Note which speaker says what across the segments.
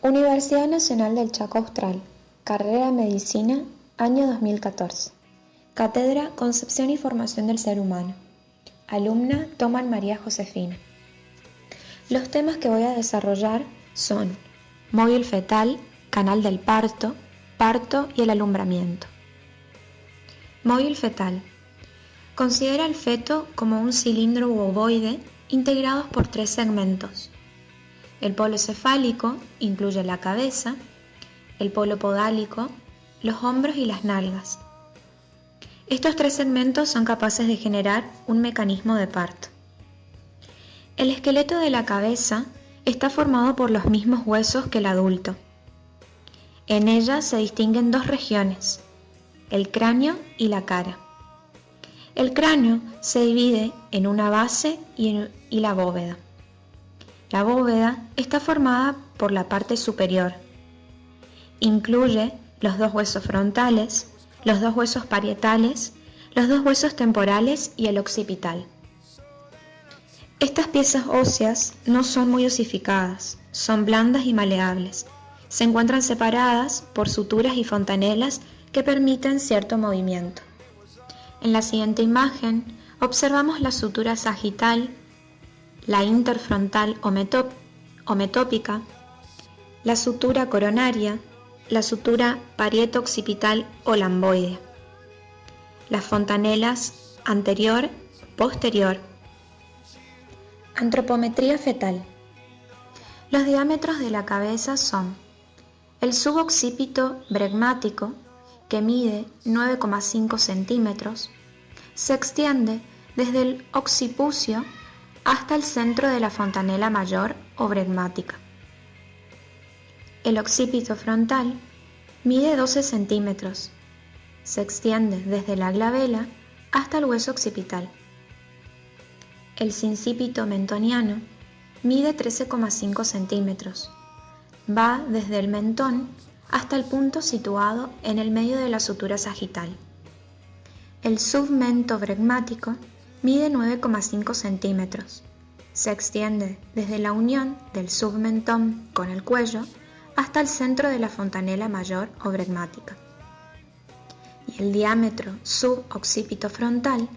Speaker 1: Universidad Nacional del Chaco Austral, carrera de Medicina, año 2014. Cátedra Concepción y Formación del Ser Humano. Alumna Toman María Josefina. Los temas que voy a desarrollar son móvil fetal, canal del parto, parto y el alumbramiento. Móvil fetal. Considera el feto como un cilindro u ovoide integrados por 3 segmentos. El polo cefálico incluye la cabeza, el polo podálico, los hombros y las nalgas. Estos 3 segmentos son capaces de generar un mecanismo de parto. El esqueleto de la cabeza está formado por los mismos huesos que el adulto. En ella se distinguen 2 regiones, el cráneo y la cara. El cráneo se divide en una base y la bóveda. La bóveda está formada por la parte superior. Incluye los 2 huesos frontales, los 2 huesos parietales, los 2 huesos temporales y el occipital. Estas piezas óseas no son muy osificadas, son blandas y maleables. Se encuentran separadas por suturas y fontanelas que permiten cierto movimiento. En la siguiente imagen observamos la sutura sagital, la interfrontal o metópica, la sutura coronaria, la sutura parieto-occipital o lamboidea, las fontanelas anterior, posterior. Antropometría fetal. Los diámetros de la cabeza son el suboccipito bregmático, que mide 9,5 centímetros, se extiende desde el occipucio hasta el centro de la fontanela mayor o bregmática. El occipito frontal mide 12 centímetros, se extiende desde la glabela hasta el hueso occipital. El sincípito mentoniano mide 13,5 centímetros, va desde el mentón hasta el punto situado en el medio de la sutura sagital. El submento bregmático mide 9,5 centímetros. Se extiende desde la unión del submentón con el cuello hasta el centro de la fontanela mayor o bregmática. Y el diámetro suboccipito frontal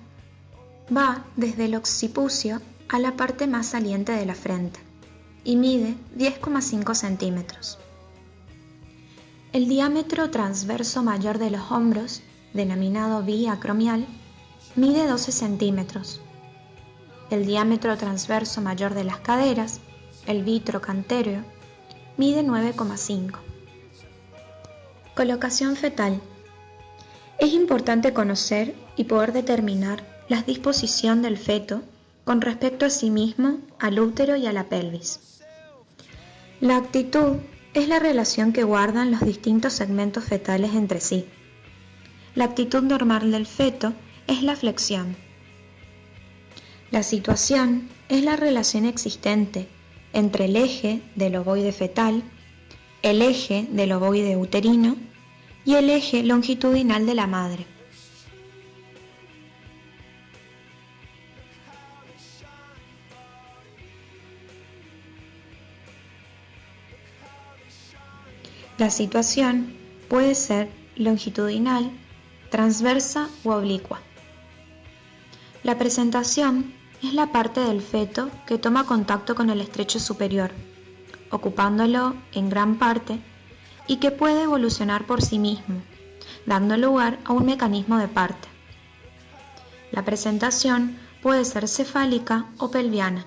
Speaker 1: va desde el occipucio a la parte más saliente de la frente y mide 10,5 centímetros. El diámetro transverso mayor de los hombros, denominado vía acromial, mide 12 centímetros. El diámetro transverso mayor de las caderas, el vitrocantéreo, mide 9,5. Colocación fetal. Es importante conocer y poder determinar la disposición del feto con respecto a sí mismo, al útero y a la pelvis. La actitud es la relación que guardan los distintos segmentos fetales entre sí. La actitud normal del feto es la flexión. La situación es la relación existente entre el eje del ovoide fetal, el eje del ovoide uterino y el eje longitudinal de la madre. La situación puede ser longitudinal, transversa u oblicua. La presentación es la parte del feto que toma contacto con el estrecho superior, ocupándolo en gran parte y que puede evolucionar por sí mismo, dando lugar a un mecanismo de parte. La presentación puede ser cefálica o pelviana.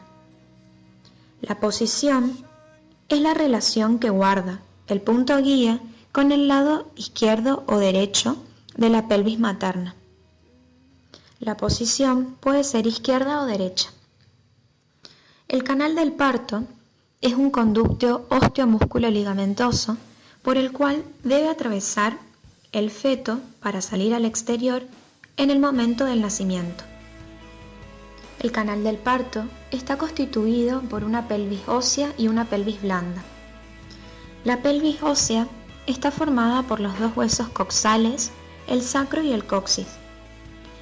Speaker 1: La posición es la relación que guarda el punto guía con el lado izquierdo o derecho de la pelvis materna. La posición puede ser izquierda o derecha. El canal del parto es un conducto osteomúsculo-ligamentoso por el cual debe atravesar el feto para salir al exterior en el momento del nacimiento. El canal del parto está constituido por una pelvis ósea y una pelvis blanda. La pelvis ósea está formada por los 2 huesos coxales, el sacro y el coxis.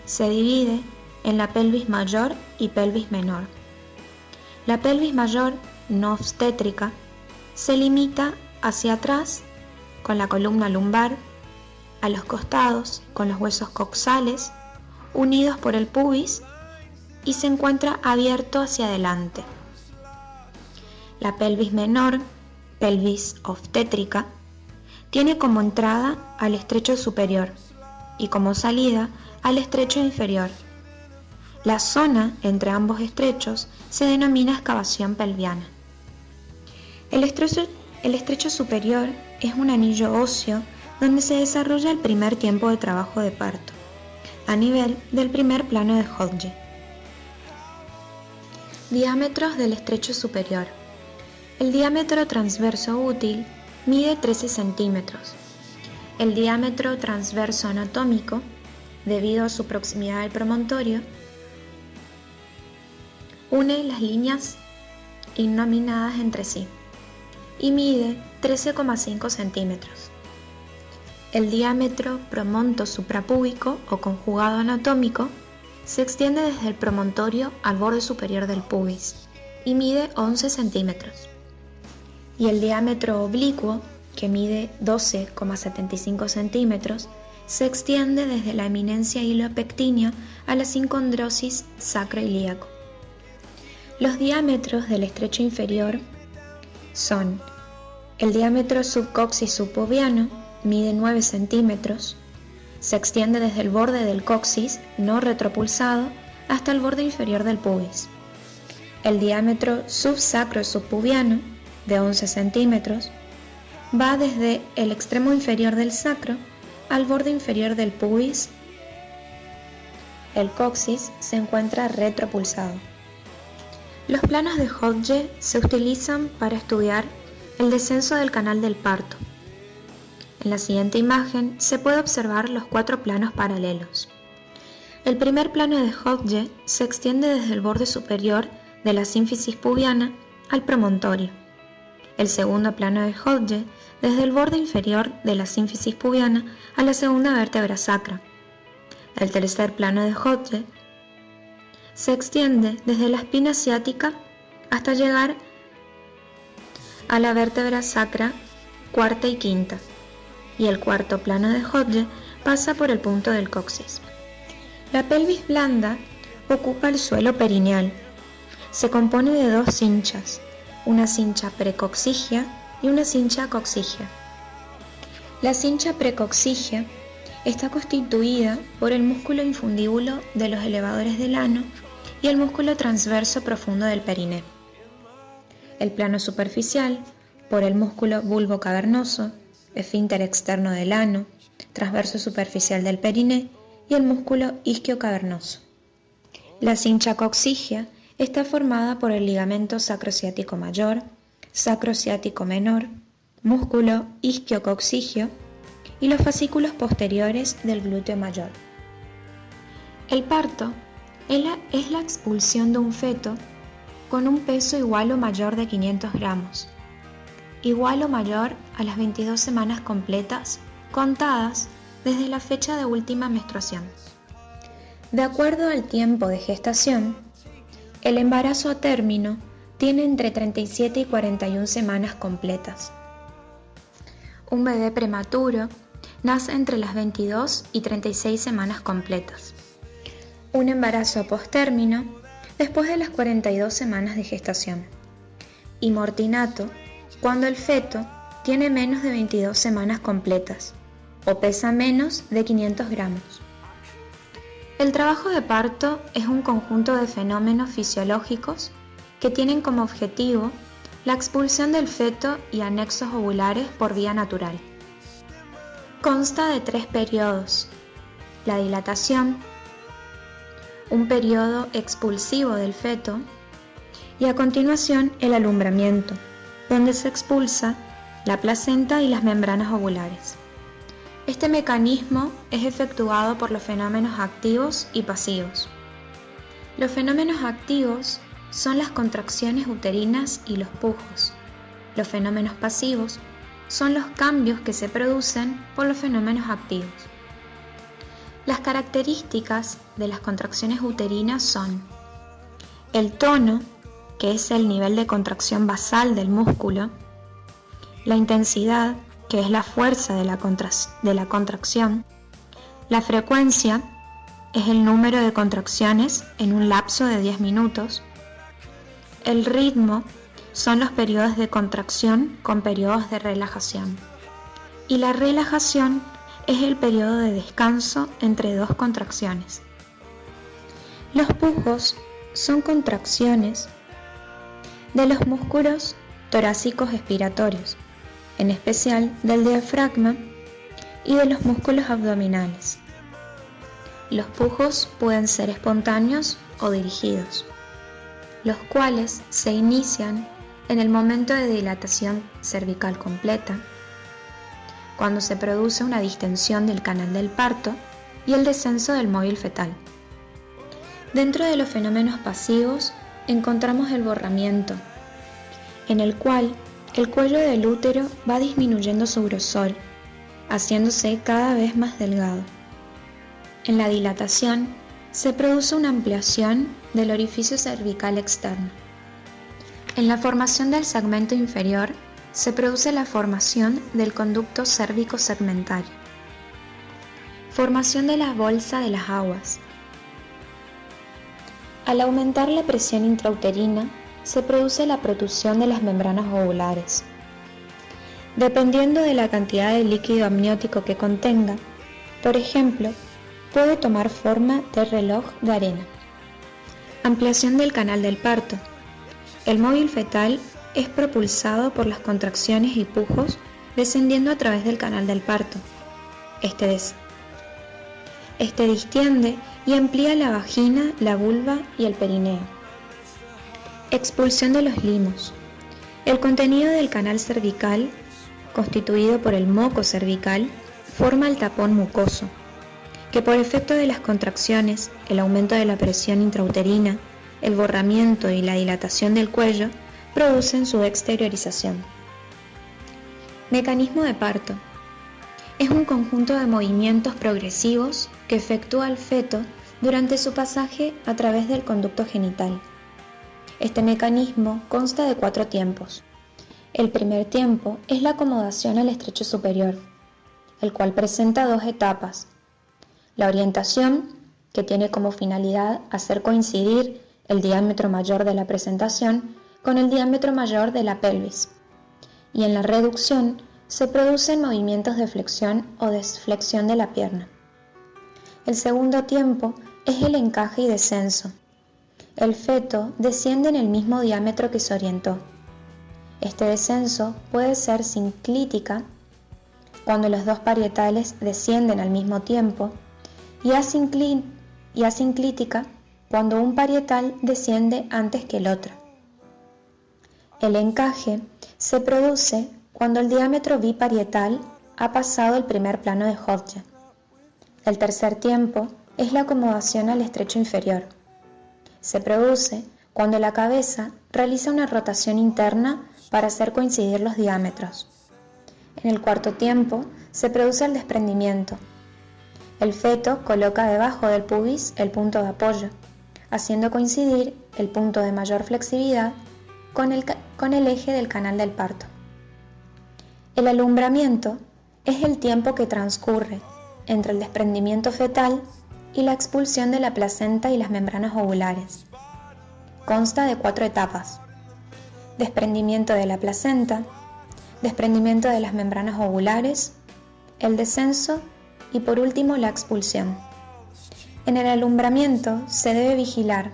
Speaker 1: Se divide en la pelvis mayor y pelvis menor. La pelvis mayor, no obstétrica, se limita hacia atrás con la columna lumbar, a los costados con los huesos coxales unidos por el pubis y se encuentra abierto hacia adelante. La pelvis menor, pelvis obstétrica, tiene como entrada al estrecho superior y como salida al estrecho inferior. La zona entre ambos estrechos se denomina excavación pelviana. El estrecho superior es un anillo óseo donde se desarrolla el primer tiempo de trabajo de parto, a nivel del primer plano de Hodge. Diámetros del estrecho superior. El diámetro transverso útil mide 13 centímetros. El diámetro transverso anatómico, debido a su proximidad al promontorio, une las líneas innominadas entre sí y mide 13,5 centímetros. El diámetro promonto suprapúbico o conjugado anatómico se extiende desde el promontorio al borde superior del pubis y mide 11 centímetros. Y el diámetro oblicuo, que mide 12,75 centímetros, se extiende desde la eminencia ilio-pectínea a la sincondrosis sacroiliaco. Los diámetros del estrecho inferior son el diámetro subcoxis subpubiano, mide 9 centímetros, se extiende desde el borde del coxis no retropulsado hasta el borde inferior del pubis. El diámetro subsacro subpubiano, de 11 centímetros, va desde el extremo inferior del sacro al borde inferior del pubis. El coxis se encuentra retropulsado. Los planos de Hodge se utilizan para estudiar el descenso del canal del parto. En la siguiente imagen se puede observar los 4 planos paralelos. El primer plano de Hodge se extiende desde el borde superior de la sínfisis pubiana al promontorio. El segundo plano de Hodge desde el borde inferior de la sínfisis pubiana a la segunda vértebra sacra. El tercer plano de Hodge se extiende desde la espina ciática hasta llegar a la vértebra sacra cuarta y quinta. Y el cuarto plano de Hodge pasa por el punto del coxis. La pelvis blanda ocupa el suelo perineal. Se compone de 2 cinchas, una cincha precoxigia y una cincha coxigia. La cincha precoxigia está constituida por el músculo infundíbulo de los elevadores del ano y el músculo transverso profundo del perineo. El plano superficial por el músculo bulbo cavernoso, esfínter externo del ano, transverso superficial del perineo y el músculo isquio cavernoso. La cincha coxigia está formada por el ligamento sacrociático mayor, sacrociático menor, músculo isquio coxigio y los fascículos posteriores del glúteo mayor. El parto es la expulsión de un feto con un peso igual o mayor de 500 gramos, igual o mayor a las 22 semanas completas contadas desde la fecha de última menstruación. De acuerdo al tiempo de gestación, el embarazo a término tiene entre 37 y 41 semanas completas. Un bebé prematuro nace entre las 22 y 36 semanas completas. Un embarazo a postérmino después de las 42 semanas de gestación. Y mortinato cuando el feto tiene menos de 22 semanas completas o pesa menos de 500 gramos. El trabajo de parto es un conjunto de fenómenos fisiológicos que tienen como objetivo la expulsión del feto y anexos ovulares por vía natural. Consta de 3 periodos: la dilatación, un periodo expulsivo del feto y a continuación el alumbramiento, donde se expulsa la placenta y las membranas ovulares. Este mecanismo es efectuado por los fenómenos activos y pasivos. Los fenómenos activos son las contracciones uterinas y los pujos. Los fenómenos pasivos son los cambios que se producen por los fenómenos activos. Las características de las contracciones uterinas son el tono, que es el nivel de contracción basal del músculo, la intensidad, que es la fuerza de la contracción, la frecuencia es el número de contracciones en un lapso de 10 minutos, el ritmo son los periodos de contracción con periodos de relajación, y la relajación es el periodo de descanso entre dos contracciones. Los pujos son contracciones de los músculos torácicos expiratorios, en especial del diafragma y de los músculos abdominales. Los pujos pueden ser espontáneos o dirigidos, los cuales se inician en el momento de dilatación cervical completa, cuando se produce una distensión del canal del parto y el descenso del móvil fetal. Dentro de los fenómenos pasivos encontramos el borramiento, en el cual el cuello del útero va disminuyendo su grosor, haciéndose cada vez más delgado. En la dilatación se produce una ampliación del orificio cervical externo. En la formación del segmento inferior se produce la formación del conducto cérvico-segmentario. Formación de la bolsa de las aguas. Al aumentar la presión intrauterina, se produce la protrusión de las membranas ovulares. Dependiendo de la cantidad de líquido amniótico que contenga, por ejemplo, puede tomar forma de reloj de arena. Ampliación del canal del parto. El móvil fetal es propulsado por las contracciones y pujos descendiendo a través del canal del parto. Este distiende y amplía la vagina, la vulva y el perineo. Expulsión de los limos. El contenido del canal cervical, constituido por el moco cervical, forma el tapón mucoso, que por efecto de las contracciones, el aumento de la presión intrauterina, el borramiento y la dilatación del cuello, producen su exteriorización. Mecanismo de parto. Es un conjunto de movimientos progresivos que efectúa el feto durante su pasaje a través del conducto genital. Este mecanismo consta de 4 tiempos. El primer tiempo es la acomodación al estrecho superior, el cual presenta 2 etapas. La orientación, que tiene como finalidad hacer coincidir el diámetro mayor de la presentación con el diámetro mayor de la pelvis. Y en la reducción se producen movimientos de flexión o desflexión de la pierna. El segundo tiempo es el encaje y descenso. El feto desciende en el mismo diámetro que se orientó. Este descenso puede ser sinclítica, cuando los 2 parietales descienden al mismo tiempo, y asinclítica, cuando un parietal desciende antes que el otro. El encaje se produce cuando el diámetro biparietal ha pasado el primer plano de Hodge. El tercer tiempo es la acomodación al estrecho inferior. Se produce cuando la cabeza realiza una rotación interna para hacer coincidir los diámetros. En el cuarto tiempo se produce el desprendimiento. El feto coloca debajo del pubis el punto de apoyo, haciendo coincidir el punto de mayor flexibilidad con el eje del canal del parto. El alumbramiento es el tiempo que transcurre entre el desprendimiento fetal y la expulsión de la placenta y las membranas ovulares. Consta de 4 etapas: desprendimiento de la placenta, desprendimiento de las membranas ovulares, el descenso y por último la expulsión. En el alumbramiento se debe vigilar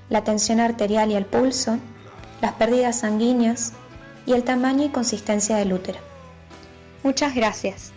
Speaker 1: la tensión arterial y el pulso, las pérdidas sanguíneas y el tamaño y consistencia del útero. Muchas gracias.